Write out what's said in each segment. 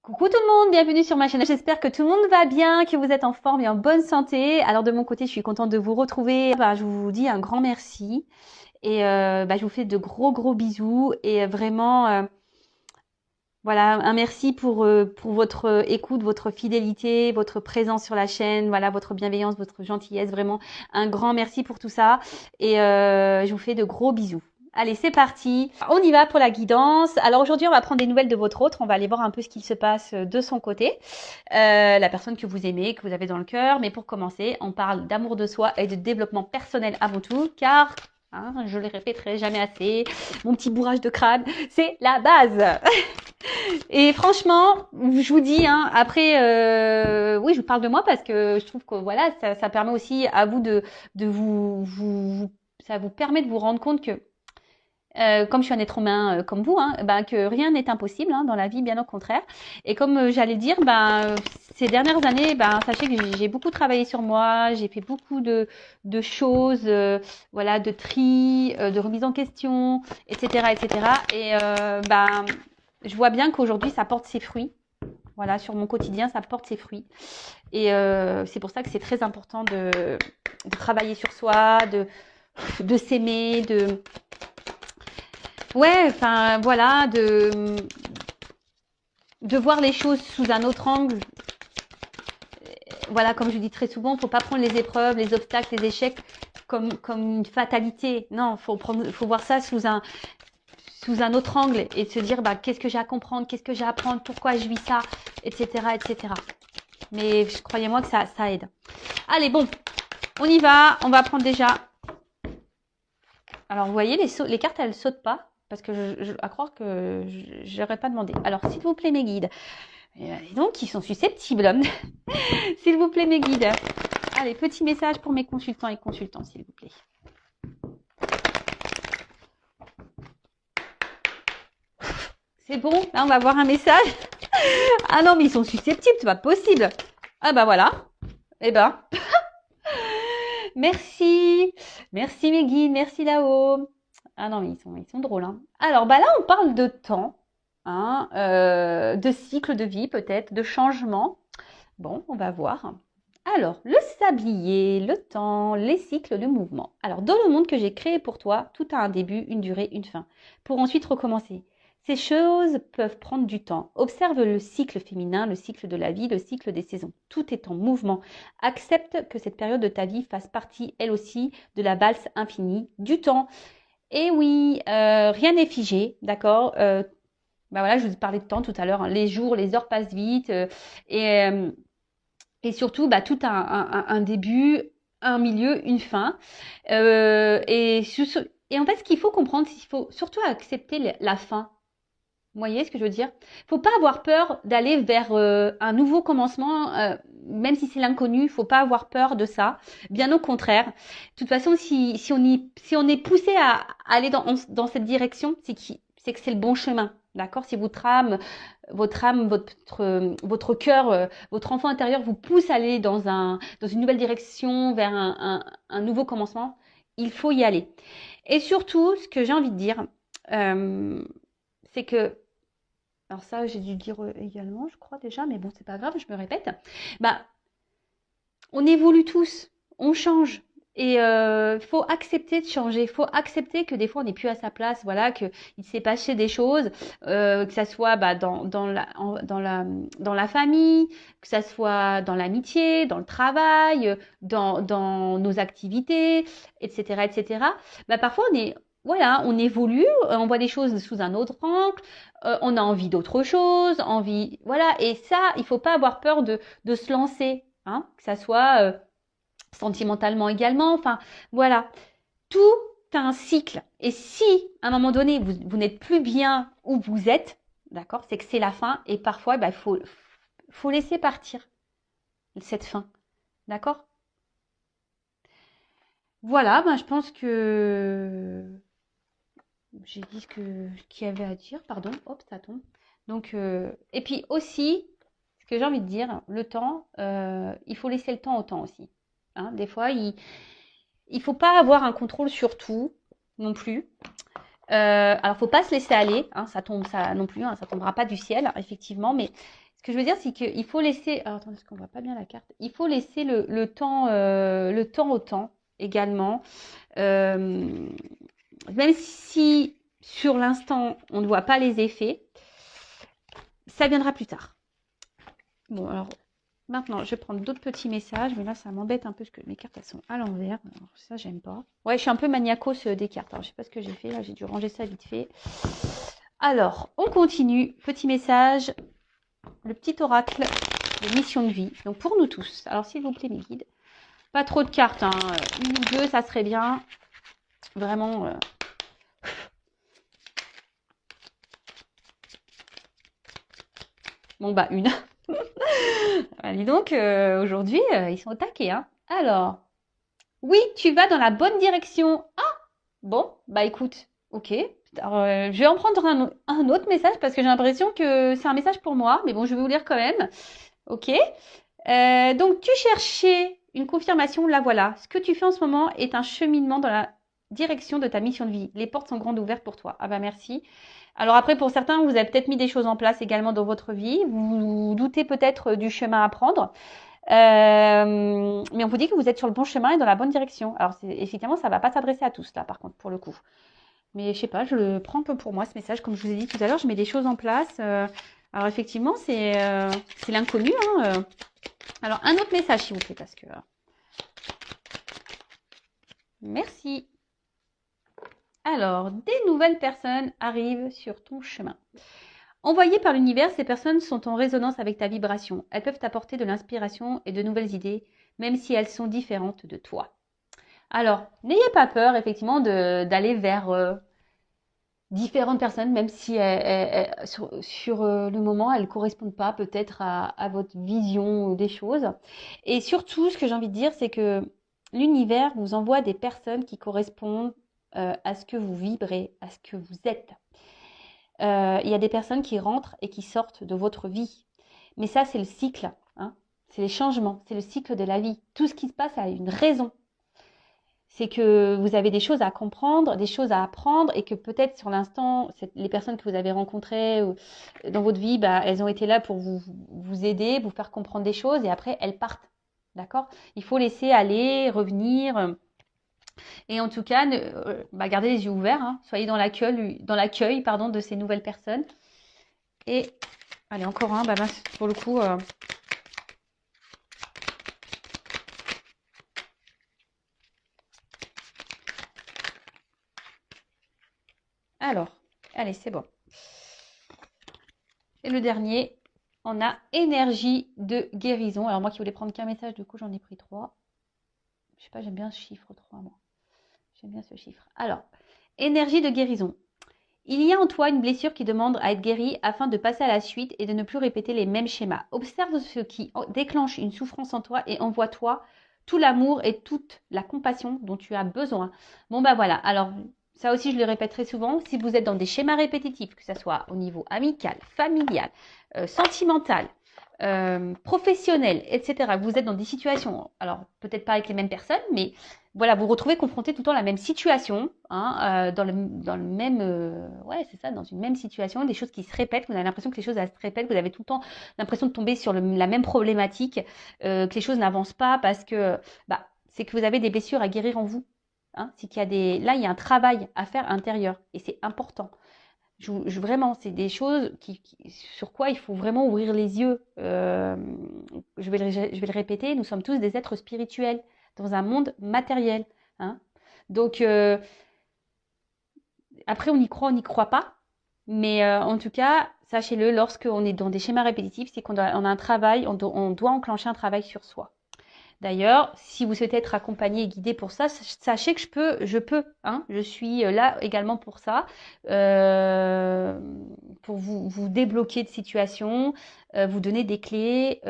Coucou tout le monde, bienvenue sur ma chaîne. J'espère que tout le monde va bien, que vous êtes en forme et en bonne santé. Alors de mon côté, je suis contente de vous retrouver. Je vous dis un grand merci et je vous fais de gros bisous et vraiment voilà, un merci pour votre écoute, votre fidélité, votre présence sur la chaîne, voilà, votre bienveillance, votre gentillesse, vraiment un grand merci pour tout ça et je vous fais de gros bisous. Allez, c'est parti. On y va pour la guidance. Alors aujourd'hui, on va prendre des nouvelles de votre autre. On va aller voir un peu ce qu'il se passe de son côté. La personne que vous aimez, que vous avez dans le cœur. Mais pour commencer, on parle d'amour de soi et de développement personnel avant tout, car je le répéterai jamais assez, mon petit bourrage de crâne, c'est la base. Et franchement, je vous dis, après, oui, je vous parle de moi parce que je trouve que voilà, ça permet aussi à vous de ça vous permet de vous rendre compte que comme je suis un être humain comme vous, que rien n'est impossible dans la vie, bien au contraire. Et comme j'allais dire, ces dernières années, sachez que j'ai beaucoup travaillé sur moi, j'ai fait beaucoup de choses, voilà, de tri, de remise en question, etc., etc. Et je vois bien qu'aujourd'hui, ça porte ses fruits. Voilà, sur mon quotidien, ça porte ses fruits. Et c'est pour ça que c'est très important de travailler sur soi, de s'aimer, ouais, enfin voilà, de voir les choses sous un autre angle. Voilà, comme je dis très souvent, faut pas prendre les épreuves, les obstacles, les échecs comme une fatalité. Non, faut voir ça sous un autre angle et se dire qu'est-ce que j'ai à comprendre, qu'est-ce que j'ai à apprendre, pourquoi je vis ça, etc., etc. Mais croyez-moi que ça aide. Allez, bon, on y va. On va prendre déjà. Alors, vous voyez, les cartes, elles sautent pas. Parce que à croire que je n'aurais pas demandé. Alors, s'il vous plaît, mes guides. Et donc, ils sont susceptibles. S'il vous plaît, mes guides. Allez, petit message pour mes consultants et consultants, s'il vous plaît. C'est bon, là, on va voir un message. Ah non, mais ils sont susceptibles, c'est pas possible. Ah voilà. Eh ben, merci. Merci, mes guides, merci là-haut. Ah non, mais ils sont drôles. Alors, là, on parle de temps, de cycle de vie peut-être, de changement. Bon, on va voir. Alors, le sablier, le temps, les cycles de mouvement. Alors, dans le monde que j'ai créé pour toi, tout a un début, une durée, une fin, pour ensuite recommencer. Ces choses peuvent prendre du temps. Observe le cycle féminin, le cycle de la vie, le cycle des saisons. Tout est en mouvement. Accepte que cette période de ta vie fasse partie, elle aussi, de la valse infinie du temps. Et oui, rien n'est figé, d'accord voilà, je vous parlais de temps tout à l'heure. Les jours, les heures passent vite. Et surtout, tout a un début, un milieu, une fin. Et en fait, ce qu'il faut comprendre, c'est qu'il faut surtout accepter la fin. Vous voyez ce que je veux dire? Faut pas avoir peur d'aller vers un nouveau commencement, même si c'est l'inconnu. Faut pas avoir peur de ça. Bien au contraire. De toute façon, si on est poussé à aller dans cette direction, c'est que c'est le bon chemin. D'accord? Si votre âme, votre cœur, votre enfant intérieur vous pousse à aller dans une nouvelle direction, vers un nouveau commencement, il faut y aller. Et surtout, ce que j'ai envie de dire, c'est que alors ça, j'ai dû le dire également, je crois déjà, mais bon, c'est pas grave, je me répète. On évolue tous, on change. Et il faut accepter de changer, il faut accepter que des fois on n'est plus à sa place, voilà, qu'il s'est passé des choses, que ça soit dans la famille, que ça soit dans l'amitié, dans le travail, dans nos activités, etc., etc. Parfois on évolue, on voit les choses sous un autre angle, on a envie d'autre chose, voilà. Et ça, il faut pas avoir peur de se lancer, que ça soit sentimentalement également. Enfin, voilà. Tout a un cycle. Et si, à un moment donné, vous n'êtes plus bien où vous êtes, d'accord, c'est que c'est la fin. Et parfois, faut laisser partir cette fin. D'accord? Voilà, je pense que j'ai dit ce qu'il y avait à dire. Pardon, hop, ça tombe. Donc, et puis aussi, ce que j'ai envie de dire, le temps, il faut laisser le temps au temps aussi. Des fois, il faut pas avoir un contrôle sur tout non plus. Alors, faut pas se laisser aller. Ça tombe, ça non plus. Ça tombera pas du ciel, effectivement. Mais Ce que je veux dire, c'est qu'il faut laisser... Alors, attendez, parce qu'on voit pas bien la carte. Il faut laisser le temps au temps également. Même si sur l'instant, on ne voit pas les effets, ça viendra plus tard. Bon, alors, maintenant, je vais prendre d'autres petits messages. Mais là, ça m'embête un peu parce que mes cartes, elles sont à l'envers. Alors, ça, j'aime pas. Ouais, je suis un peu maniacos des cartes. Alors, je sais pas ce que j'ai fait. Là, j'ai dû ranger ça vite fait. Alors, on continue. Petit message. Le petit oracle de mission de vie. Donc, pour nous tous. Alors, s'il vous plaît, mes guides. Pas trop de cartes. Hein. Une ou deux, ça serait bien. Vraiment... Bon, bah, une. Ah, dis donc, aujourd'hui, ils sont au taquet. Hein. Alors, oui, tu vas dans la bonne direction. Ah, bon, bah écoute, ok. Alors, je vais en prendre un autre message parce que j'ai l'impression que c'est un message pour moi. Mais bon, je vais vous lire quand même. Ok. Donc, tu cherchais une confirmation, la voilà. Ce que tu fais en ce moment est un cheminement dans la direction de ta mission de vie. Les portes sont grandes ouvertes pour toi. Ah bah merci. Alors après, pour certains, vous avez peut-être mis des choses en place également dans votre vie. Vous doutez peut-être du chemin à prendre. Mais on vous dit que vous êtes sur le bon chemin et dans la bonne direction. Alors effectivement, ça ne va pas s'adresser à tous là, par contre, pour le coup. Mais je sais pas, je le prends un peu pour moi, ce message. Comme je vous ai dit tout à l'heure, je mets des choses en place. Alors effectivement, c'est l'inconnu. Hein. Alors un autre message, s'il vous plaît, parce que... Merci. Alors, des nouvelles personnes arrivent sur ton chemin. Envoyées par l'univers, ces personnes sont en résonance avec ta vibration. Elles peuvent t'apporter de l'inspiration et de nouvelles idées, même si elles sont différentes de toi. Alors, n'ayez pas peur, effectivement, d'aller vers différentes personnes, même si sur le moment, elles ne correspondent pas peut-être à votre vision des choses. Et surtout, ce que j'ai envie de dire, c'est que l'univers vous envoie des personnes qui correspondent à ce que vous vibrez, à ce que vous êtes. Il y a des personnes qui rentrent et qui sortent de votre vie. Mais ça, c'est le cycle. Hein. C'est les changements. C'est le cycle de la vie. Tout ce qui se passe a une raison. C'est que vous avez des choses à comprendre, des choses à apprendre et que peut-être sur l'instant, les personnes que vous avez rencontrées dans votre vie, bah, elles ont été là pour vous aider, vous faire comprendre des choses et après, elles partent. D'accord ? Il faut laisser aller, revenir. Et en tout cas, gardez les yeux ouverts. Hein. Soyez dans l'accueil de ces nouvelles personnes. Et allez, encore un. Pour le coup... Alors, allez, c'est bon. Et le dernier, on a énergie de guérison. Alors moi qui voulais prendre qu'un message, du coup j'en ai pris 3. Je sais pas, j'aime bien ce chiffre 3, moi. J'aime bien ce chiffre. Alors, énergie de guérison. Il y a en toi une blessure qui demande à être guérie afin de passer à la suite et de ne plus répéter les mêmes schémas. Observe ce qui déclenche une souffrance en toi et envoie-toi tout l'amour et toute la compassion dont tu as besoin. Bon bah voilà, alors ça aussi je le répète très souvent, si vous êtes dans des schémas répétitifs, que ce soit au niveau amical, familial, sentimental, professionnel, etc. Vous êtes dans des situations, alors peut-être pas avec les mêmes personnes, mais voilà, vous vous retrouvez confronté tout le temps à la même situation, hein, dans le même, c'est ça, dans une même situation, des choses qui se répètent, vous avez l'impression que les choses elles se répètent, vous avez tout le temps l'impression de tomber sur la même problématique, que les choses n'avancent pas parce que, c'est que vous avez des blessures à guérir en vous. Hein, c'est qu'il y a là, il y a un travail à faire intérieur et c'est important. Vraiment, c'est des choses sur quoi il faut vraiment ouvrir les yeux. Je vais le répéter, nous sommes tous des êtres spirituels dans un monde matériel. Hein. Donc, après, on y croit, on n'y croit pas. Mais en tout cas, sachez-le, lorsqu'on est dans des schémas répétitifs, c'est qu'on a un travail, on doit enclencher un travail sur soi. D'ailleurs, si vous souhaitez être accompagné et guidé pour ça, sachez que je peux. Hein, je suis là également pour ça, pour vous débloquer de situations, vous donner des clés,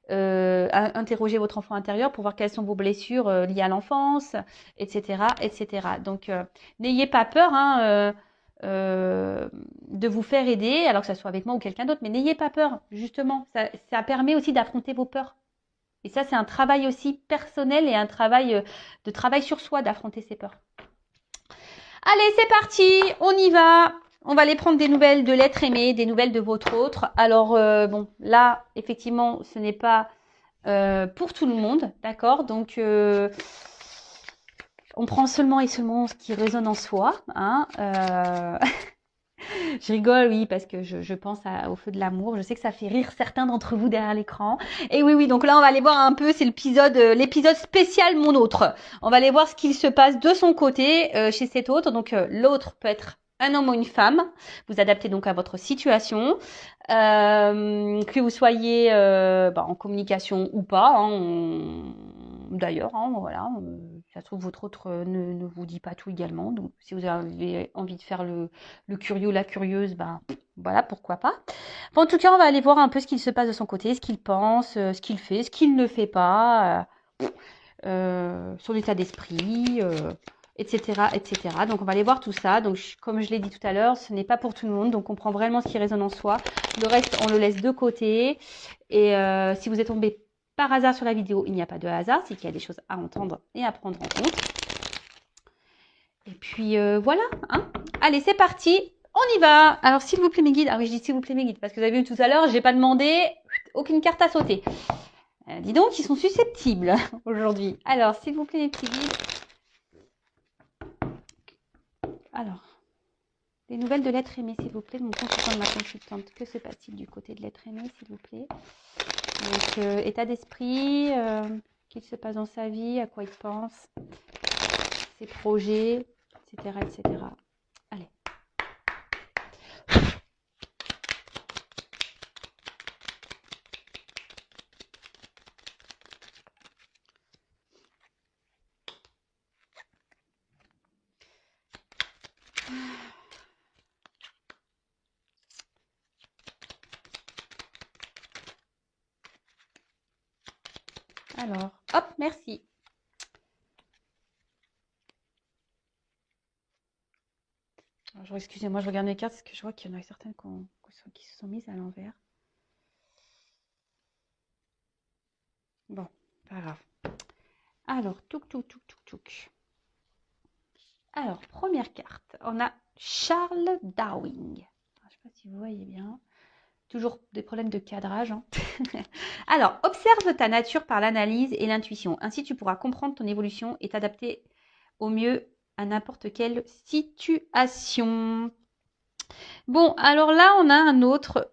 interroger votre enfant intérieur pour voir quelles sont vos blessures liées à l'enfance, etc., etc. Donc, n'ayez pas peur de vous faire aider, alors que ça soit avec moi ou quelqu'un d'autre, mais n'ayez pas peur, justement. Ça permet aussi d'affronter vos peurs. Et ça, c'est un travail aussi personnel et un travail sur soi d'affronter ses peurs. Allez, c'est parti, on y va. on va aller prendre des nouvelles de l'être aimé, des nouvelles de votre autre. Alors, bon, là, effectivement, ce n'est pas pour tout le monde, d'accord? Donc, on prend seulement et seulement ce qui résonne en soi, hein. Je rigole, oui, parce que je pense au feu de l'amour. Je sais que ça fait rire certains d'entre vous derrière l'écran. Et oui, oui, donc là, on va aller voir un peu, c'est l'épisode spécial Mon autre. On va aller voir ce qu'il se passe de son côté chez cet autre. Donc, l'autre peut être un homme ou une femme. Vous adaptez donc à votre situation. Que vous soyez en communication ou pas. Hein, d'ailleurs, hein, voilà. Ça se trouve, votre autre ne vous dit pas tout également. Donc, si vous avez envie de faire le curieux ou la curieuse, ben voilà, pourquoi pas. Bon, en tout cas, on va aller voir un peu ce qu'il se passe de son côté, ce qu'il pense, ce qu'il fait, ce qu'il ne fait pas, son état d'esprit, etc., etc. Donc, on va aller voir tout ça. Donc, comme je l'ai dit tout à l'heure, ce n'est pas pour tout le monde. Donc, on prend vraiment ce qui résonne en soi. Le reste, on le laisse de côté. Et si vous êtes tombé par hasard sur la vidéo, il n'y a pas de hasard. C'est qu'il y a des choses à entendre et à prendre en compte. Et puis voilà, hein. Allez, c'est parti, on y va. Alors, s'il vous plaît, mes guides. Ah oui, je dis s'il vous plaît, mes guides, parce que vous avez vu tout à l'heure, j'ai pas demandé aucune carte à sauter. Dis donc, ils sont susceptibles aujourd'hui. Alors, s'il vous plaît, les petits guides. Alors, les nouvelles de l'être aimé, s'il vous plaît, de mon consultant, de ma consultante. Que se passe-t-il du côté de l'être aimé, s'il vous plaît? Donc, état d'esprit, qu'il se passe dans sa vie, à quoi il pense, ses projets, etc., etc. Allez. Alors, hop, merci. Alors, excusez-moi, je regarde mes cartes parce que je vois qu'il y en a certaines qui se sont mises à l'envers. Bon, pas grave. Alors, touk. Alors, première carte, on a Charles Darwin. Je ne sais pas si vous voyez bien. Toujours des problèmes de cadrage. Hein. Alors, observe ta nature par l'analyse et l'intuition. Ainsi, tu pourras comprendre ton évolution et t'adapter au mieux à n'importe quelle situation. Bon, alors là, on a un autre...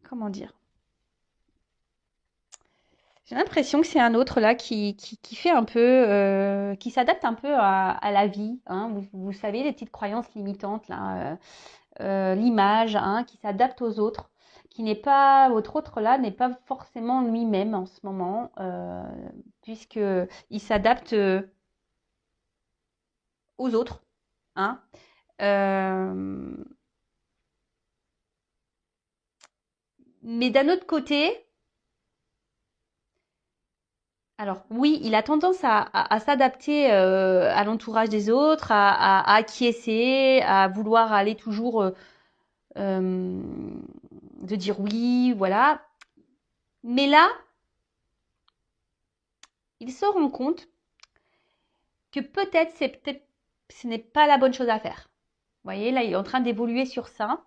Comment dire? J'ai l'impression que c'est un autre là qui fait un peu, qui s'adapte un peu à la vie. Hein. Vous savez, les petites croyances limitantes là, l'image, hein, qui s'adapte aux autres, qui n'est pas, votre autre là n'est pas forcément lui-même en ce moment, puisque il s'adapte aux autres. Hein. Mais d'un autre côté, alors oui, il a tendance à s'adapter à l'entourage des autres, à acquiescer, à vouloir aller toujours de dire oui, voilà. Mais là, il se rend compte que peut-être ce n'est pas la bonne chose à faire. Vous voyez, là, il est en train d'évoluer sur ça.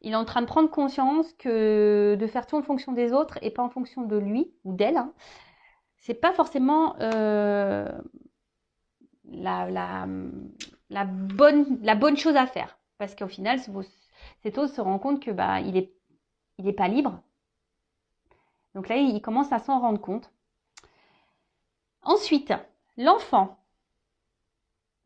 Il est en train de prendre conscience que de faire tout en fonction des autres et pas en fonction de lui ou d'elle, hein, c'est pas forcément la bonne chose à faire. Parce qu'au final, cet autre se rend compte que il est pas libre. Donc là, il commence à s'en rendre compte. Ensuite, l'enfant.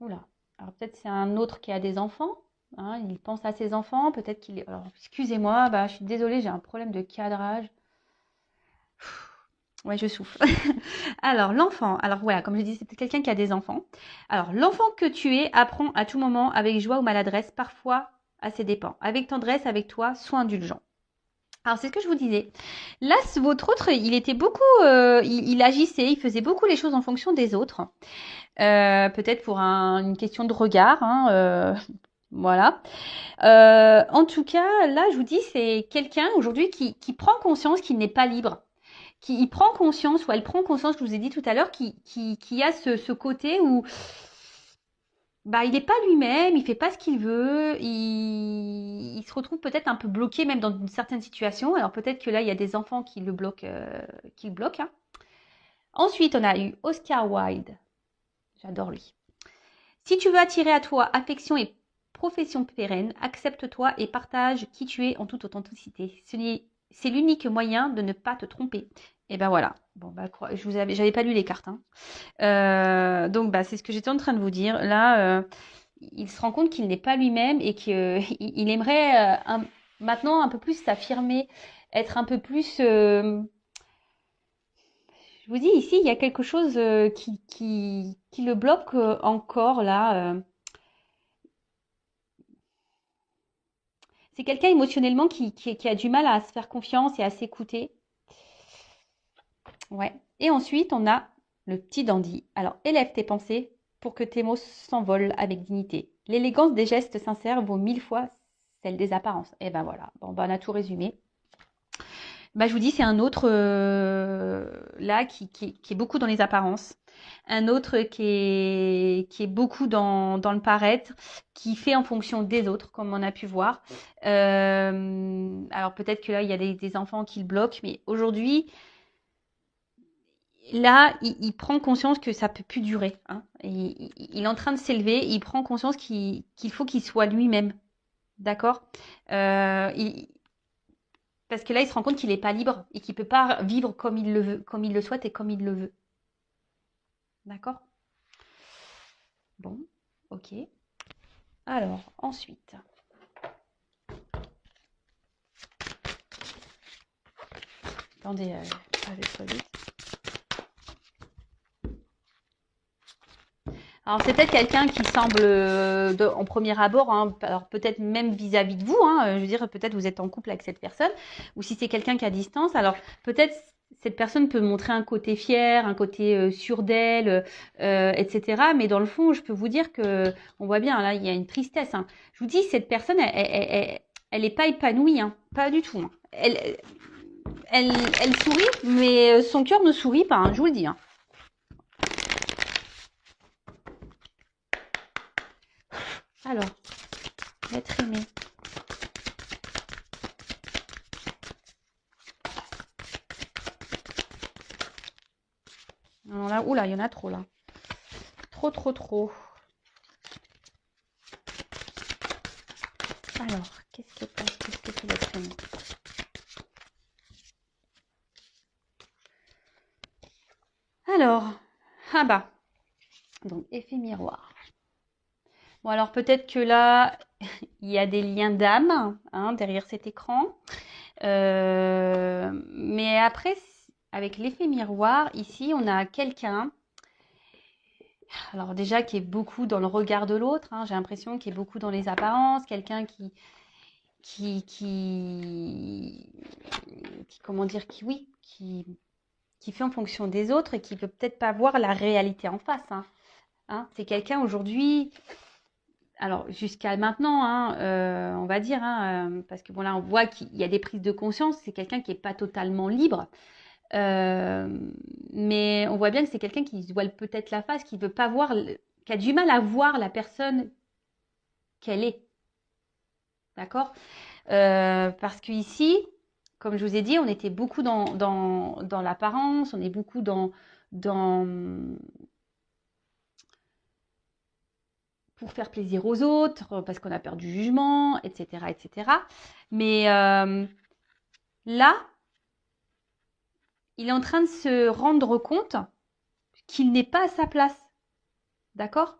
Oula. Alors peut-être c'est un autre qui a des enfants. Hein, il pense à ses enfants. Peut-être qu'il est... Alors, excusez-moi, je suis désolée, j'ai un problème de cadrage. Ouais, je souffle. Alors, l'enfant. Alors, voilà, comme je dis, c'est quelqu'un qui a des enfants. Alors, l'enfant que tu es apprend à tout moment avec joie ou maladresse, parfois à ses dépens. Avec tendresse, avec toi, sois indulgent. Alors, c'est ce que je vous disais. Là, votre autre, il était beaucoup... il agissait, il faisait beaucoup les choses en fonction des autres. Peut-être pour une question de regard. Hein, voilà. En tout cas, là, je vous dis, c'est quelqu'un aujourd'hui qui prend conscience qu'il n'est pas libre. Qui prend conscience, ou elle prend conscience, je vous ai dit tout à l'heure, qui a ce côté où bah, il n'est pas lui-même, il fait pas ce qu'il veut, il se retrouve peut-être un peu bloqué même dans une certaine situation. Alors peut-être que là, il y a des enfants qui le bloquent, hein. Ensuite, on a eu Oscar Wilde. J'adore lui. Si tu veux attirer à toi affection et profession pérenne, accepte-toi et partage qui tu es en toute authenticité. C'est l'unique moyen de ne pas te tromper. Et ben voilà. Bon bah j'avais pas lu les cartes, hein. Donc bah c'est ce que j'étais en train de vous dire. Là, il se rend compte qu'il n'est pas lui-même et qu'il aimerait maintenant un peu plus s'affirmer, être un peu plus. Je vous dis ici, il y a quelque chose qui le bloque encore là. C'est quelqu'un émotionnellement qui a du mal à se faire confiance et à s'écouter. Ouais. Et ensuite, on a le petit dandy. Alors, élève tes pensées pour que tes mots s'envolent avec dignité. L'élégance des gestes sincères vaut 1000 fois celle des apparences. Et ben voilà. Bon, ben on a tout résumé. Bah, je vous dis, c'est un autre là qui est beaucoup dans les apparences. Un autre qui est beaucoup dans le paraître, qui fait en fonction des autres, comme on a pu voir. Alors peut-être que là, il y a des enfants qui le bloquent, mais aujourd'hui, là, il prend conscience que ça peut plus durer, hein. Il est en train de s'élever, il prend conscience qu'il faut qu'il soit lui-même. D'accord. Parce que là, il se rend compte qu'il n'est pas libre et qu'il ne peut pas vivre comme il le veut, comme il le souhaite et comme il le veut. D'accord. Bon, ok. Alors, ensuite. Attendez, je vais trop vite. Alors, c'est peut-être quelqu'un qui semble, en premier abord, hein, alors peut-être même vis-à-vis de vous, hein, je veux dire, peut-être vous êtes en couple avec cette personne, ou si c'est quelqu'un qui est à distance, alors peut-être cette personne peut montrer un côté fier, un côté sûr d'elle, etc. Mais dans le fond, je peux vous dire que, on voit bien, là, il y a une tristesse, hein. Je vous dis, cette personne, elle est pas épanouie, hein, pas du tout, hein. Elle sourit, mais son cœur ne sourit pas, hein, je vous le dis, hein. Alors, l'être aimé. Alors là, oula, il y en a trop là. Trop, trop, trop. Alors, qu'est-ce que c'est? Qu'est-ce que c'est l'être aimé? Alors, ah bah, donc effet miroir. Bon, alors peut-être que là, il y a des liens d'âme, hein, derrière cet écran. Mais après, avec l'effet miroir, ici, on a quelqu'un, alors déjà qui est beaucoup dans le regard de l'autre, hein, j'ai l'impression qu'il est beaucoup dans les apparences, quelqu'un qui, comment dire, oui, qui fait en fonction des autres et qui peut peut-être pas voir la réalité en face, hein. Hein, c'est quelqu'un aujourd'hui, alors jusqu'à maintenant, hein, on va dire, hein, parce que bon là on voit qu'il y a des prises de conscience, c'est quelqu'un qui n'est pas totalement libre, euh, mais on voit bien que c'est quelqu'un qui se voile peut-être la face, qui veut pas voir, qui a du mal à voir la personne qu'elle est, d'accord. Parce que ici, comme je vous ai dit, on était beaucoup dans l'apparence, on est beaucoup dans pour faire plaisir aux autres, parce qu'on a peur du jugement, etc., etc. Mais là, il est en train de se rendre compte qu'il n'est pas à sa place, d'accord.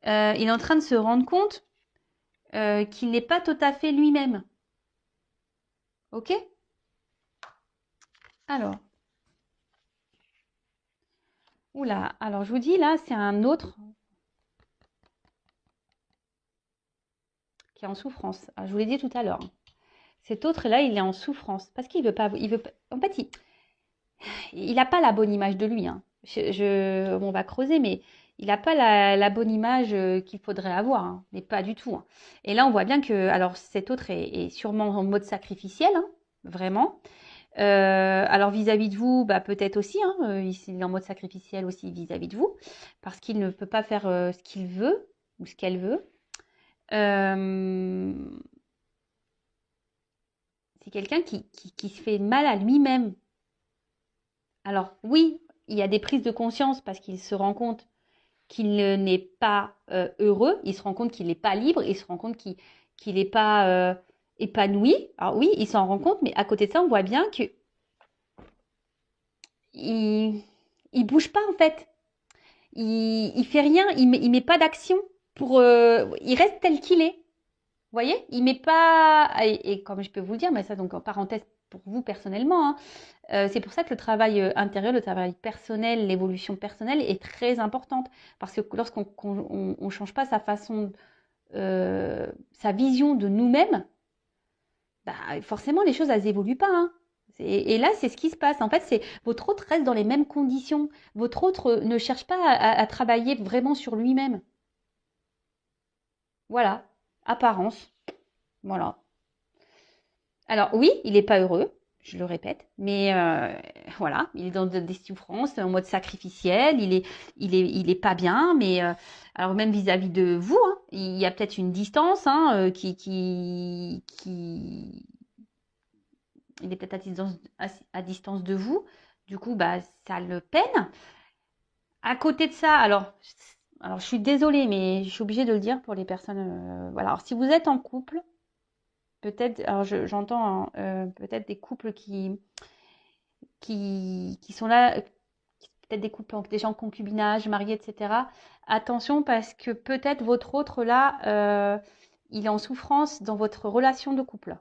Il est en train de se rendre compte qu'il n'est pas tout à fait lui-même, ok. Alors, oula, alors je vous dis là, c'est un autre qui est en souffrance. Alors, je vous l'ai dit tout à l'heure, hein. Cet autre-là, il est en souffrance parce qu'il veut pas. En fait, il n'a pas la bonne image de lui, hein. On va creuser, mais il n'a pas la bonne image qu'il faudrait avoir, hein, mais pas du tout, hein. Et là, on voit bien que, alors, cet autre est sûrement en mode sacrificiel, hein, vraiment. Alors, vis-à-vis de vous, bah, peut-être aussi, hein, il est en mode sacrificiel aussi vis-à-vis de vous, parce qu'il ne peut pas faire ce qu'il veut. ou ce qu'elle veut. Euh, c'est quelqu'un qui se fait mal à lui-même. Alors oui, il y a des prises de conscience parce qu'il se rend compte qu'il n'est pas heureux, il se rend compte qu'il n'est pas libre, il se rend compte qu'il n'est pas épanoui. Alors oui, il s'en rend compte, mais à côté de ça, on voit bien que il bouge pas en fait. Il fait rien, il met pas d'action pour. Il reste tel qu'il est. Vous voyez, il met pas. Et comme je peux vous le dire, mais ça donc en parenthèse pour vous personnellement, hein, c'est pour ça que le travail intérieur, le travail personnel, l'évolution personnelle est très importante. Parce que lorsqu'on on change pas sa façon, sa vision de nous-mêmes, bah, forcément les choses elles évoluent pas. Hein. Et là, c'est ce qui se passe. En fait, c'est votre autre reste dans les mêmes conditions. Votre autre ne cherche pas à travailler vraiment sur lui-même. Voilà, apparence. Voilà. Alors oui, il n'est pas heureux, je le répète, mais voilà, il est dans des souffrances en mode sacrificiel, il est pas bien, mais alors même vis-à-vis de vous, hein, il y a peut-être une distance hein, il est peut-être à distance de vous, du coup, bah, ça le peine. À côté de ça, alors je suis désolée, mais je suis obligée de le dire pour les personnes, voilà. Alors si vous êtes en couple, peut-être, alors j'entends hein, peut-être des couples qui sont là, peut-être des couples déjà en concubinage, mariés, etc. Attention parce que peut-être votre autre là, il est en souffrance dans votre relation de couple.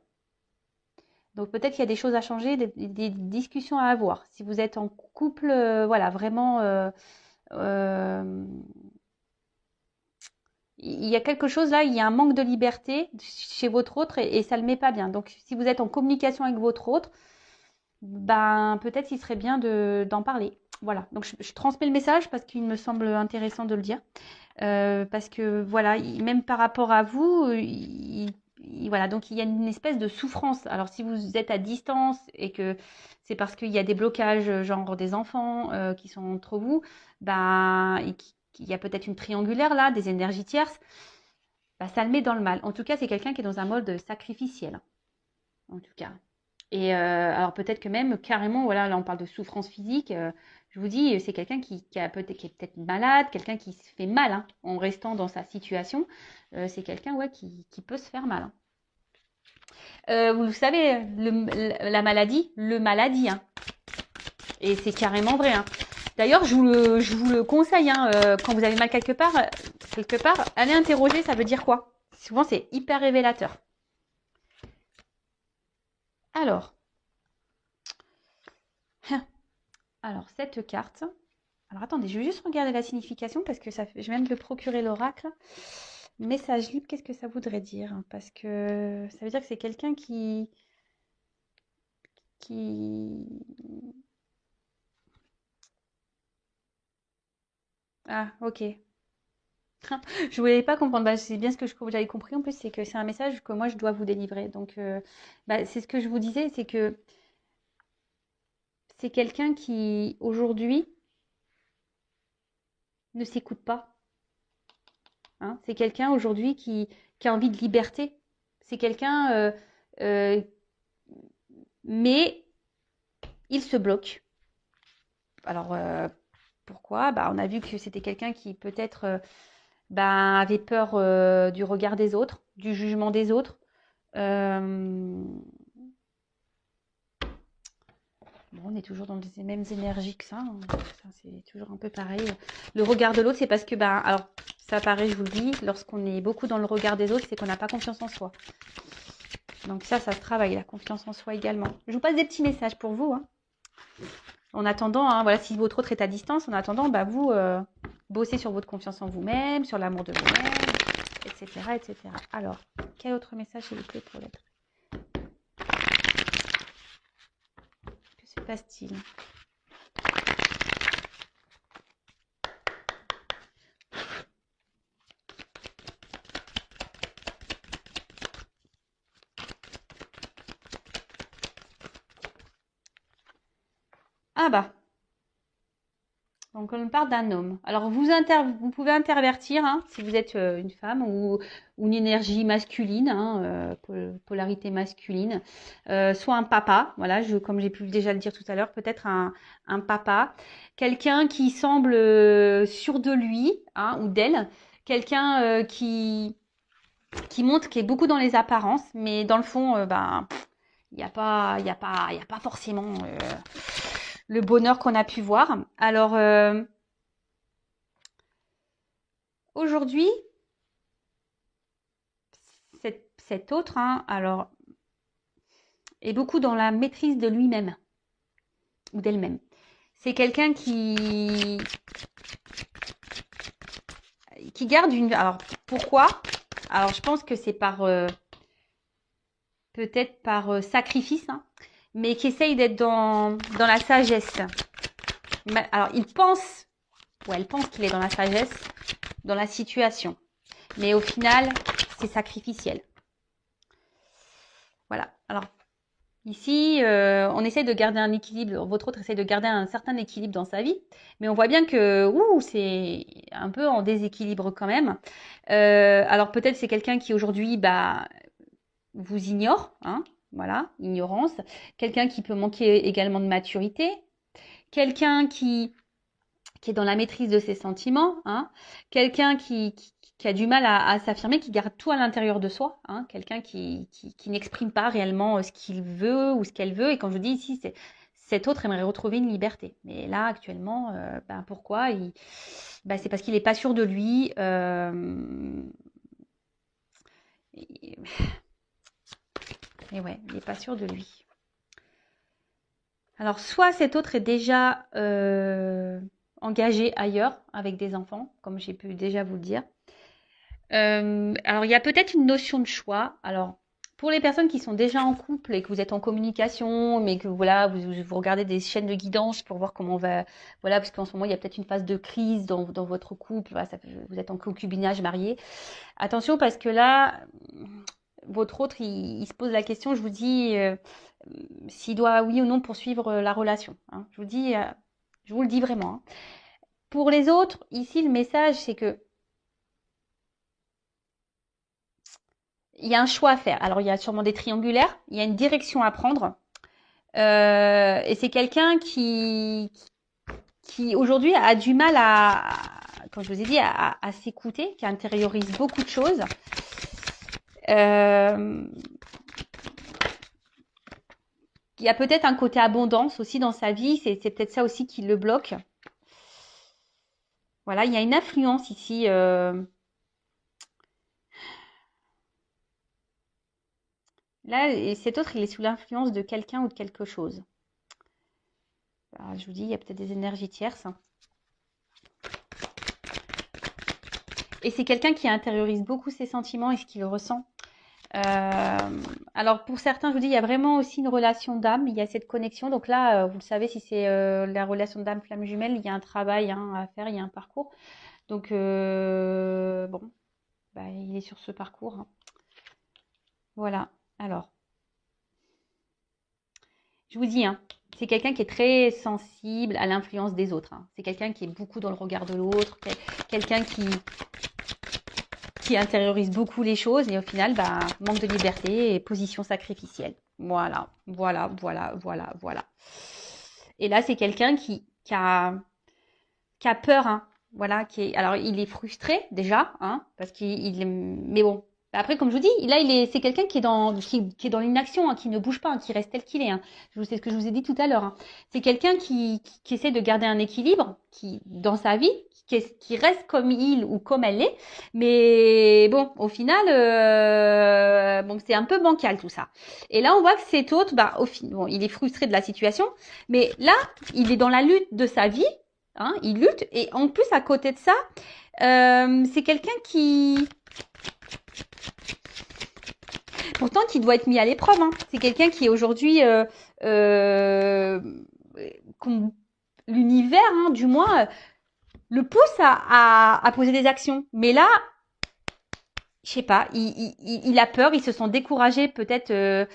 Donc peut-être qu'il y a des choses à changer, des discussions à avoir. Si vous êtes en couple, voilà, vraiment, euh, il y a quelque chose là, il y a un manque de liberté chez votre autre et ça ne le met pas bien. Donc si vous êtes en communication avec votre autre, ben peut-être qu'il serait bien d'en parler. Voilà, donc je transmets le message parce qu'il me semble intéressant de le dire. Parce que voilà, même par rapport à vous, voilà, donc il y a une espèce de souffrance. Alors si vous êtes à distance et que c'est parce qu'il y a des blocages, genre des enfants qui sont entre vous, ben il y a peut-être une triangulaire là, des énergies tierces, bah, ça le met dans le mal. En tout cas, c'est quelqu'un qui est dans un mode sacrificiel, en tout cas. Et alors peut-être que même carrément, voilà, là on parle de souffrance physique. Je vous dis, c'est quelqu'un qui est peut-être malade, quelqu'un qui se fait mal hein, en restant dans sa situation. C'est quelqu'un ouais, qui peut se faire mal. Hein. Vous le savez, la maladie, le maladie. Hein. Et c'est carrément vrai. Hein. D'ailleurs, je vous le conseille, hein, quand vous avez mal quelque part, allez interroger, ça veut dire quoi? Souvent, c'est hyper révélateur. Alors, alors cette carte. Alors attendez, je vais juste regarder la signification parce que je viens de le procurer l'oracle. Message libre, qu'est-ce que ça voudrait dire? Parce que ça veut dire que c'est quelqu'un qui... Ah, ok. Je voulais pas comprendre. Bah, c'est bien ce que j'avais compris. En plus, c'est que c'est un message que moi, je dois vous délivrer. Donc, bah, c'est ce que je vous disais, c'est que c'est quelqu'un qui, aujourd'hui, ne s'écoute pas. Hein. C'est quelqu'un, aujourd'hui, qui a envie de liberté. C'est quelqu'un... euh, mais il se bloque. Alors, pourquoi? Bah, on a vu que c'était quelqu'un qui peut-être bah, avait peur du regard des autres, du jugement des autres. Euh, Bon, on est toujours dans les mêmes énergies que ça. Hein. Ça, c'est toujours un peu pareil. Le regard de l'autre, c'est parce que, bah, alors, ça paraît, je vous le dis, lorsqu'on est beaucoup dans le regard des autres, c'est qu'on n'a pas confiance en soi. Donc ça se travaille, la confiance en soi également. Je vous passe des petits messages pour vous. Hein. En attendant, hein, voilà, si votre autre est à distance, en attendant, bah, vous bossez sur votre confiance en vous-même, sur l'amour de vous-même, etc., etc. Alors, quel autre message s'il vous plaît pour l'être? Que se passe-t-il? Ah bah, Donc, on me parle d'un homme. Alors, vous pouvez intervertir, hein, si vous êtes une femme ou une énergie masculine, hein, polarité masculine, soit un papa, voilà, comme j'ai pu déjà le dire tout à l'heure, peut-être un papa, quelqu'un qui semble sûr de lui, hein, ou d'elle, quelqu'un qui montre qu'il est beaucoup dans les apparences, mais dans le fond, ben, il y a pas forcément le bonheur qu'on a pu voir. Alors, aujourd'hui, cet autre, hein, alors, est beaucoup dans la maîtrise de lui-même ou d'elle-même. C'est quelqu'un qui garde une. Alors, pourquoi? Alors, je pense que c'est peut-être par sacrifice, hein, mais qui essaye d'être dans la sagesse. Alors, il pense, ou elle pense qu'il est dans la sagesse, dans la situation. Mais au final, c'est sacrificiel. Voilà. Alors, ici, on essaie de garder un équilibre. Votre autre essaie de garder un certain équilibre dans sa vie. Mais on voit bien que c'est un peu en déséquilibre quand même. Alors, peut-être c'est quelqu'un qui aujourd'hui vous ignore. Hein, voilà, ignorance. Quelqu'un qui peut manquer également de maturité. Quelqu'un qui est dans la maîtrise de ses sentiments, hein, quelqu'un qui a du mal à s'affirmer, qui garde tout à l'intérieur de soi, hein, quelqu'un qui n'exprime pas réellement ce qu'il veut ou ce qu'elle veut. Et quand je dis ici, cet autre aimerait retrouver une liberté. Mais là, actuellement, pourquoi c'est parce qu'il n'est pas sûr de lui. Et ouais, il n'est pas sûr de lui. Alors, soit cet autre est déjà engagé ailleurs avec des enfants, comme j'ai pu déjà vous le dire. Alors, il y a peut-être une notion de choix. Alors, pour les personnes qui sont déjà en couple et que vous êtes en communication, mais que voilà, vous regardez des chaînes de guidance pour voir comment on va, voilà, parce qu'en ce moment il y a peut-être une phase de crise dans votre couple. Voilà, vous êtes en concubinage marié. Attention parce que là, votre autre, il se pose la question. Je vous dis s'il doit oui ou non poursuivre la relation. Hein. Je vous le dis vraiment. Hein. Pour les autres, ici le message c'est que il y a un choix à faire. Alors, il y a sûrement des triangulaires, il y a une direction à prendre. Et c'est quelqu'un qui aujourd'hui a du mal comme je vous ai dit, à s'écouter, qui intériorise beaucoup de choses. Il y a peut-être un côté abondance aussi dans sa vie, c'est peut-être ça aussi qui le bloque. Voilà, il y a une influence ici. Là, cet autre, il est sous l'influence de quelqu'un ou de quelque chose. Alors, je vous dis, il y a peut-être des énergies tierces. Et c'est quelqu'un qui intériorise beaucoup ses sentiments et ce qu'il ressent. Alors pour certains, je vous dis, il y a vraiment aussi une relation d'âme, il y a cette connexion. Donc là, vous le savez, si c'est la relation d'âme flamme jumelle, il y a un travail à faire, il y a un parcours. Donc il est sur ce parcours. Hein. Voilà. Alors, je vous dis, hein, c'est quelqu'un qui est très sensible à l'influence des autres. Hein. C'est quelqu'un qui est beaucoup dans le regard de l'autre, quelqu'un qui intériorise beaucoup les choses et au final, manque de liberté et position sacrificielle. Voilà, voilà, voilà, voilà, voilà. Et là, c'est quelqu'un qui a peur, hein. Voilà, alors il est frustré déjà, hein, parce mais bon. Après, comme je vous dis, là, c'est quelqu'un qui est dans l'inaction, hein, qui ne bouge pas, hein, qui reste tel qu'il est. Hein. C'est ce que je vous ai dit tout à l'heure. Hein. C'est quelqu'un qui essaie de garder un équilibre, dans sa vie, qui reste comme il ou comme elle est. Mais bon, au final, c'est un peu bancal tout ça. Et là, on voit que cet autre, il est frustré de la situation, mais là, il est dans la lutte de sa vie. Hein, il lutte et en plus à côté de ça, c'est quelqu'un pourtant qui doit être mis à l'épreuve. Hein. C'est quelqu'un qui est aujourd'hui l'univers, hein, du moins, le pousse à poser des actions. Mais là, je sais pas, il a peur, il se sent découragé peut-être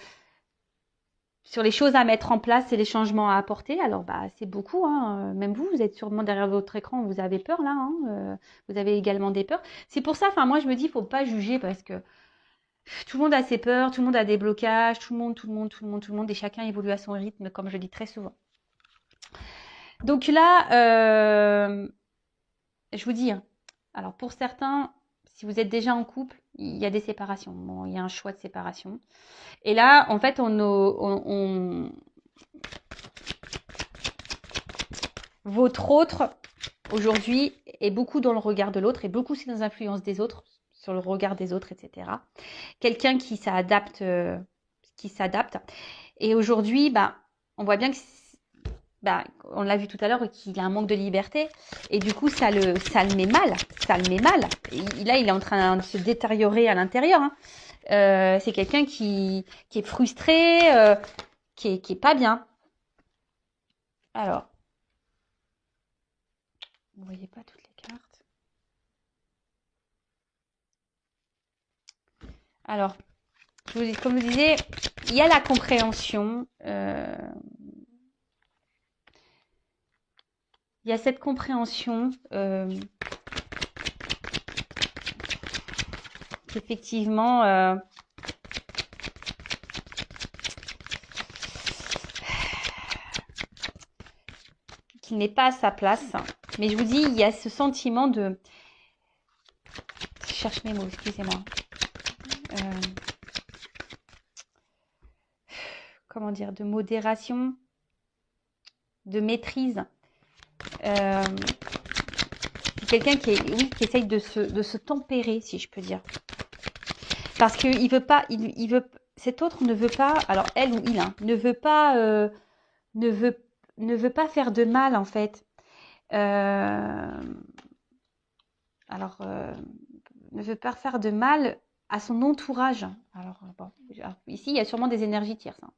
sur les choses à mettre en place et les changements à apporter. Alors, bah, c'est beaucoup, hein. Même vous êtes sûrement derrière votre écran, vous avez peur là, hein. Vous avez également des peurs. C'est pour ça, enfin, moi, je me dis, il faut pas juger parce que tout le monde a ses peurs, tout le monde a des blocages, tout le monde, et chacun évolue à son rythme, comme je dis très souvent. Donc là, je vous dis, hein, alors pour certains, si vous êtes déjà en couple, il y a des séparations. Bon, il y a un choix de séparation. Et là, en fait, votre autre, aujourd'hui, est beaucoup dans le regard de l'autre et beaucoup aussi dans l'influence des autres, sur le regard des autres, etc. Quelqu'un qui s'adapte, Et aujourd'hui, bah, on voit bien que, bah, on l'a vu tout à l'heure, qu'il a un manque de liberté. Et du coup, ça le met mal. Ça le met mal. Et là, il est en train de se détériorer à l'intérieur, hein. C'est quelqu'un qui est frustré, qui est pas bien. Alors, vous ne voyez pas toutes les cartes. Alors, comme je vous disais, il y a la compréhension. Il y a cette compréhension qu'effectivement, qu'il n'est pas à sa place. Mais je vous dis, il y a ce sentiment de... Je cherche mes mots, excusez-moi. Comment dire, de modération, de maîtrise. C'est quelqu'un qui essaye de se tempérer, si je peux dire. Parce que il veut pas, il veut, cet autre ne veut pas, alors elle ou il, hein, ne veut pas, ne veut pas faire de mal en fait. Alors, ne veut pas faire de mal à son entourage. Alors, bon, ici, il y a sûrement des énergies tierces, hein.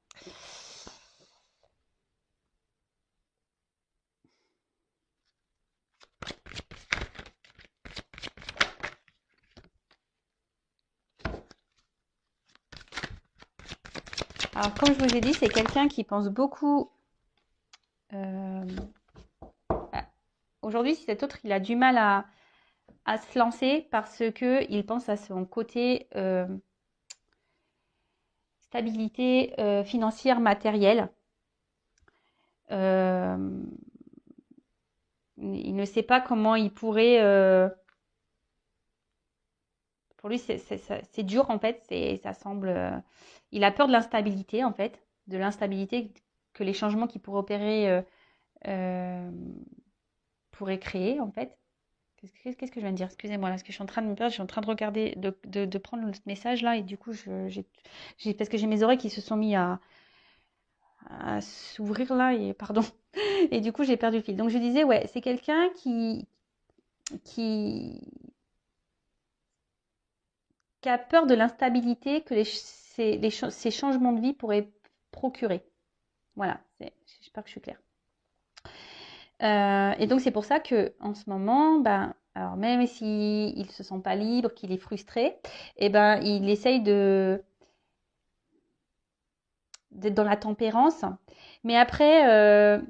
Alors, comme je vous ai dit, c'est quelqu'un qui pense beaucoup. Aujourd'hui, si cet autre, il a du mal à se lancer parce que il pense à son côté stabilité financière, matérielle. Il ne sait pas comment il pourrait. Pour lui, c'est dur en fait. Ça semble. Il a peur de l'instabilité en fait, de l'instabilité que les changements qu'il pourrait opérer euh, pourraient créer en fait. Qu'est-ce que je viens de dire? Excusez-moi, là, parce que je suis en train de me perdre, je suis en train de regarder, de prendre le message là, et du coup, parce que j'ai mes oreilles qui se sont mis à s'ouvrir là, et pardon, et du coup, j'ai perdu le fil. Donc, je disais, ouais, c'est quelqu'un qui, qui a peur de l'instabilité que ces changements de vie pourraient procurer. Voilà, j'espère que je suis claire. Et donc, c'est pour ça que en ce moment, ben, alors même s'il ne se sent pas libre, qu'il est frustré, eh ben, il essaye d'être dans la tempérance. Mais après,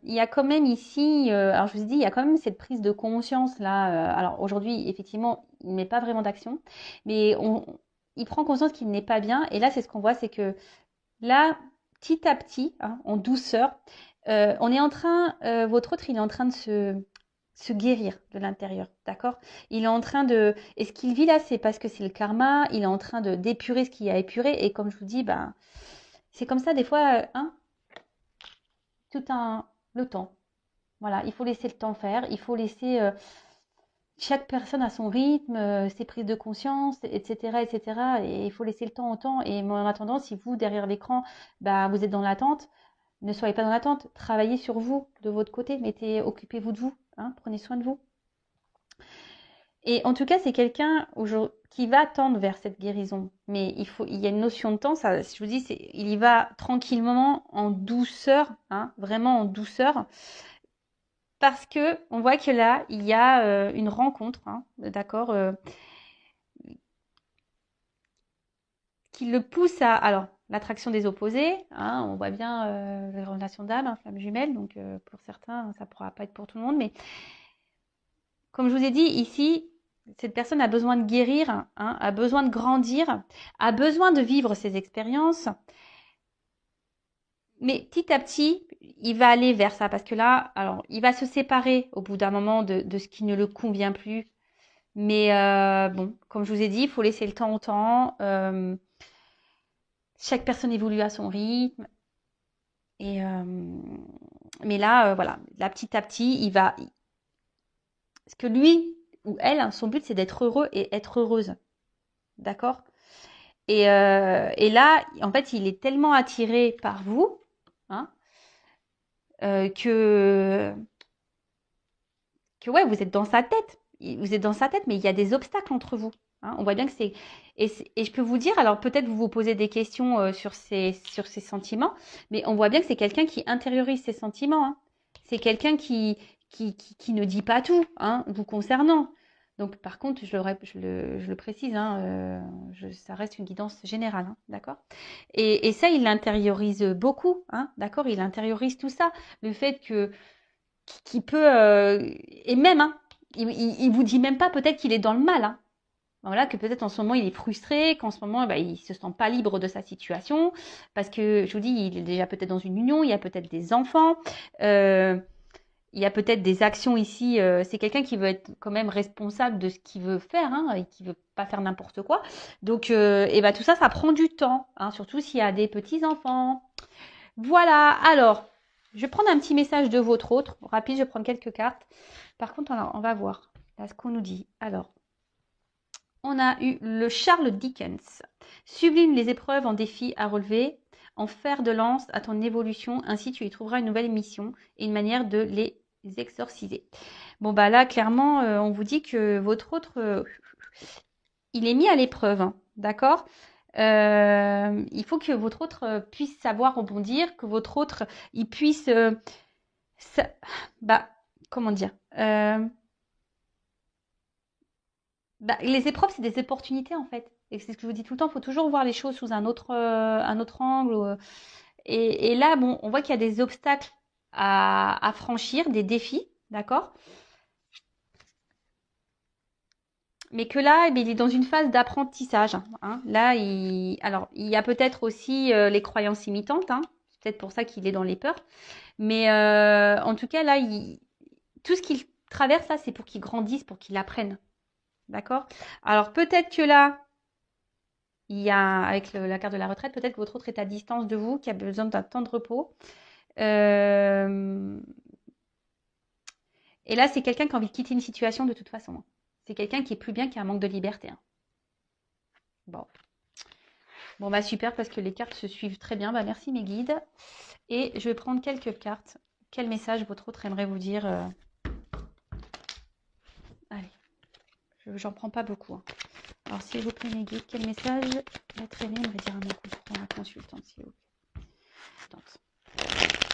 il y a quand même ici, alors je vous ai dit, il y a quand même cette prise de conscience là. Alors aujourd'hui, effectivement, il ne met pas vraiment d'action, mais il prend conscience qu'il n'est pas bien. Et là, c'est ce qu'on voit, c'est que là, petit à petit, hein, en douceur, on est en train, votre autre, il est en train de se guérir de l'intérieur, d'accord? Il est en train de... Et ce qu'il vit là, c'est parce que c'est le karma, il est en train d'épurer ce qu'il a épuré, et comme je vous dis, ben, c'est comme ça des fois, hein, le temps. Voilà, il faut laisser le temps faire, il faut laisser chaque personne à son rythme, ses prises de conscience, etc., etc. Et il faut laisser le temps au temps. Et en attendant, si vous, derrière l'écran, bah, vous êtes dans l'attente, ne soyez pas dans l'attente. Travaillez sur vous, de votre côté. Occupez-vous de vous, hein, prenez soin de vous. Et en tout cas, c'est quelqu'un qui va tendre vers cette guérison. Mais il y a une notion de temps. Ça, je vous dis, il y va tranquillement, en douceur, hein, vraiment en douceur. Parce que on voit que là, il y a une rencontre, hein, d'accord, qui le pousse à... Alors, l'attraction des opposés, hein, on voit bien les relations d'âme, hein, flamme jumelle, donc pour certains, ça ne pourra pas être pour tout le monde, mais comme je vous ai dit, ici, cette personne a besoin de guérir, hein, a besoin de grandir, a besoin de vivre ses expériences, mais petit à petit, il va aller vers ça, parce que là, alors, il va se séparer au bout d'un moment de ce qui ne le convient plus, mais bon, comme je vous ai dit, il faut laisser le temps au temps, chaque personne évolue à son rythme, et mais là, voilà, là, petit à petit, il va. Parce que lui ou elle, hein, son but, c'est d'être heureux et être heureuse. D'accord? Et là, en fait, il est tellement attiré par vous, hein, que, ouais, vous êtes dans sa tête. Vous êtes dans sa tête, mais il y a des obstacles entre vous. Hein. On voit bien que c'est. Et je peux vous dire, alors peut-être vous vous posez des questions sur ces sentiments, mais on voit bien que c'est quelqu'un qui intériorise ses sentiments. Hein. C'est quelqu'un qui ne dit pas tout, hein, vous concernant. Donc, par contre, je le précise, hein, ça reste une guidance générale, hein, d'accord? Et ça, il l'intériorise beaucoup, hein, d'accord? Il intériorise tout ça. Le fait que qu'il peut et même hein, il vous dit même pas peut-être qu'il est dans le mal hein. Voilà que peut-être en ce moment il est frustré qu'en ce moment il se sent pas libre de sa situation parce que je vous dis il est déjà peut-être dans une union, il y a peut-être des enfants, il y a peut-être des actions ici, c'est quelqu'un qui veut être quand même responsable de ce qu'il veut faire hein, et qui veut pas faire n'importe quoi, donc et ben tout ça ça prend du temps hein, surtout s'il y a des petits enfants. Voilà, alors, je vais prendre un petit message de votre autre. Rapide, je vais prendre quelques cartes. Par contre, on va voir là ce qu'on nous dit. Alors, on a eu le Charles Dickens. Sublime les épreuves en défis à relever, en fer de lance à ton évolution, ainsi tu y trouveras une nouvelle mission et une manière de les exorciser. Bon, bah là, clairement, on vous dit que votre autre, il est mis à l'épreuve, hein, d'accord? Il faut que votre autre puisse savoir rebondir, que votre autre, il puisse, ça- bah, comment dire, bah, les épreuves, c'est des opportunités en fait. Et c'est ce que je vous dis tout le temps, il faut toujours voir les choses sous un autre angle. Et là, bon, on voit qu'il y a des obstacles à franchir, des défis, d'accord? Mais que là, eh bien, il est dans une phase d'apprentissage. Hein. Là, alors, il y a peut-être aussi les croyances imitantes. Hein. C'est peut-être pour ça qu'il est dans les peurs. Mais en tout cas, là, tout ce qu'il traverse, là, c'est pour qu'il grandisse, pour qu'il apprenne. D'accord? Alors, peut-être que là, il y a, avec la carte de la retraite, peut-être que votre autre est à distance de vous, qui a besoin d'un temps de repos. Euh, Et là, c'est quelqu'un qui a envie de quitter une situation de toute façon. Hein. C'est quelqu'un qui est plus bien, qui a un manque de liberté. Hein. Bon. Bon, bah super, parce que les cartes se suivent très bien. Bah, merci mes guides. Et je vais prendre quelques cartes. Quel message votre autre aimerait vous dire Allez, j'en prends pas beaucoup. Hein. Alors, s'il vous plaît, mes guides, quel message l'être aimé aimerait dire à mon consultant, ma consultante, s'il vous plaît.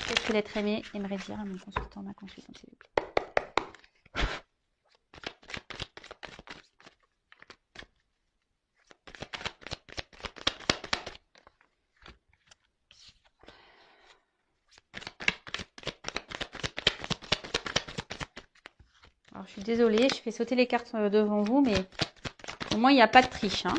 Qu'est-ce que l'être aimé aimerait dire à mon consultant, ma consultante, s'il vous plaît. Alors, je suis désolée, je fais sauter les cartes devant vous, mais au moins, il n'y a pas de triche. Hein.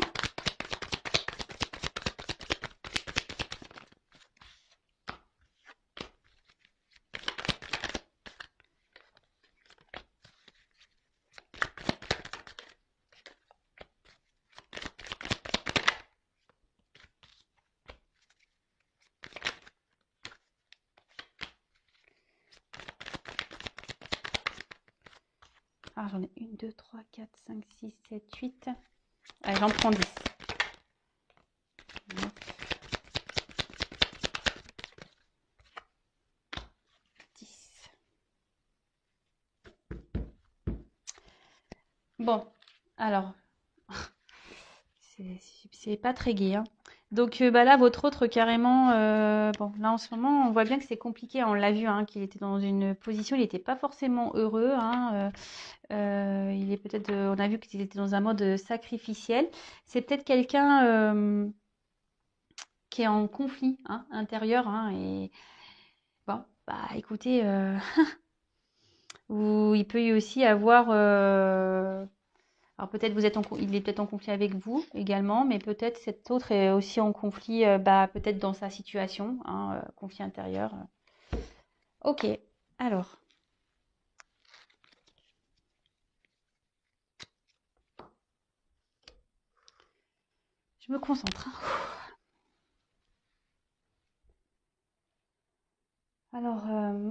Alors, j'en ai 1, 2, 3, 4, 5, 6, 7, 8. Allez, j'en prends 10. 9, 10. Bon, alors, c'est pas très gai. Hein. Donc bah là, votre autre carrément, bon, là en ce moment, on voit bien que c'est compliqué. On l'a vu, hein, qu'il était dans une position, il n'était pas forcément heureux. Hein, il est peut-être, on a vu qu'il était dans un mode sacrificiel. C'est peut-être quelqu'un qui est en conflit hein, intérieur. Hein, et bon, bah écoutez, ou il peut y aussi avoir. Alors peut-être il est peut-être en conflit avec vous également, mais peut-être cet autre est aussi en conflit, bah, peut-être dans sa situation, hein, conflit intérieur. Ok, alors. Je me concentre. Alors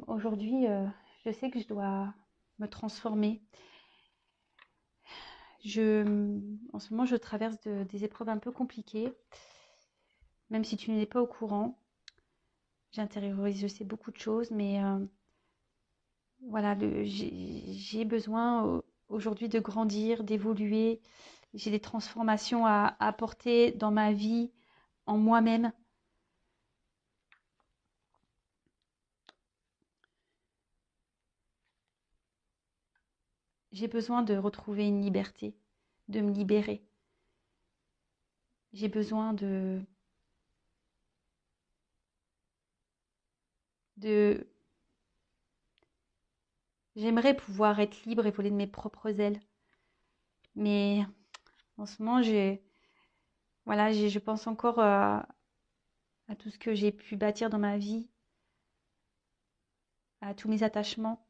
aujourd'hui, je sais que je dois me transformer. En ce moment, je traverse des épreuves un peu compliquées, même si tu n'es pas au courant. J'intériorise, je sais beaucoup de choses, mais voilà, j'ai besoin aujourd'hui de grandir, d'évoluer. J'ai des transformations à apporter dans ma vie, en moi-même. J'ai besoin de retrouver une liberté, de me libérer. J'ai besoin de... J'aimerais pouvoir être libre et voler de mes propres ailes. Mais en ce moment, voilà, je pense encore à tout ce que j'ai pu bâtir dans ma vie, à tous mes attachements.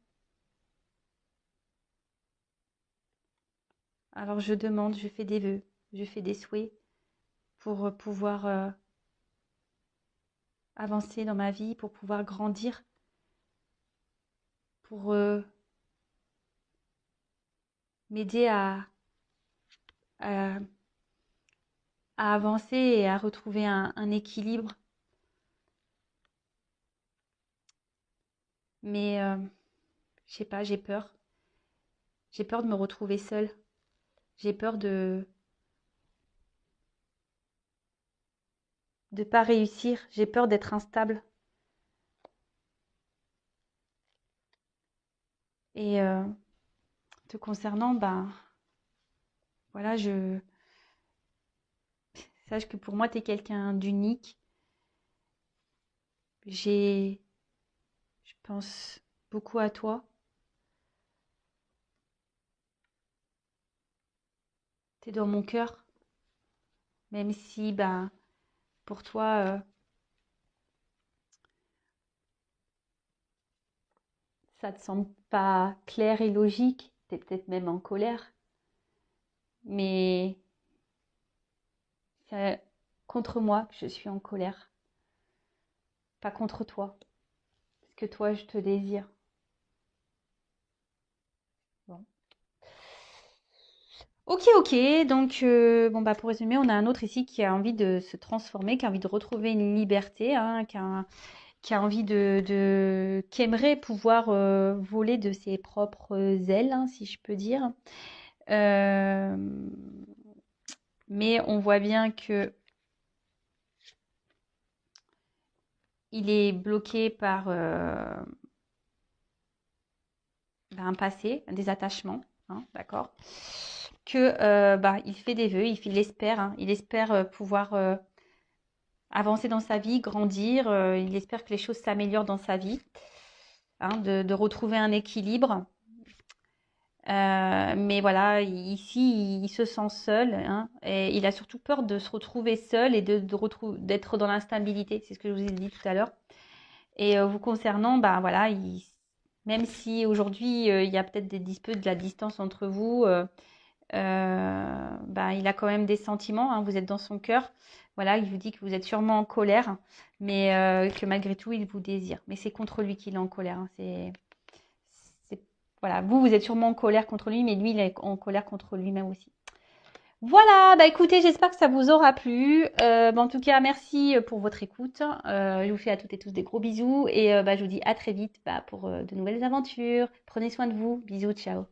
Alors je demande, je fais des vœux, je fais des souhaits pour pouvoir avancer dans ma vie, pour pouvoir grandir, pour m'aider à, à avancer et à retrouver un équilibre. Mais je sais pas, j'ai peur. J'ai peur de me retrouver seule. J'ai peur de pas réussir. J'ai peur d'être instable. Et te concernant, ben voilà, sache que pour moi, tu es quelqu'un d'unique. Je pense beaucoup à toi. Tu es dans mon cœur, même si, ben, pour toi, ça te semble pas clair et logique. Tu es peut-être même en colère. Mais c'est contre moi que je suis en colère, pas contre toi. Parce que toi, je te désire. Bon. Ok, ok. Donc, bon, bah, pour résumer, on a un autre ici qui a envie de se transformer, qui a envie de retrouver une liberté, hein, qui a envie qui aimerait pouvoir voler de ses propres ailes, hein, si je peux dire. Euh, mais on voit bien que il est bloqué par un passé, des attachements, hein, d'accord? Que bah, il fait des vœux, il espère, hein, il espère pouvoir avancer dans sa vie, grandir, il espère que les choses s'améliorent dans sa vie, hein, de retrouver un équilibre. Mais voilà, ici, il se sent seul, hein, et il a surtout peur de se retrouver seul et d'être dans l'instabilité. C'est ce que je vous ai dit tout à l'heure. Et vous concernant, ben voilà, même si aujourd'hui il y a peut-être des disputes, de la distance entre vous, ben, il a quand même des sentiments, hein, vous êtes dans son cœur. Voilà, il vous dit que vous êtes sûrement en colère, mais que malgré tout, il vous désire. Mais c'est contre lui qu'il est en colère, hein. Voilà, vous êtes sûrement en colère contre lui, mais lui, il est en colère contre lui-même aussi. Voilà, bah écoutez, j'espère que ça vous aura plu. Bah, en tout cas, merci pour votre écoute. Je vous fais à toutes et tous des gros bisous et bah, je vous dis à très vite bah, pour de nouvelles aventures. Prenez soin de vous. Bisous, ciao.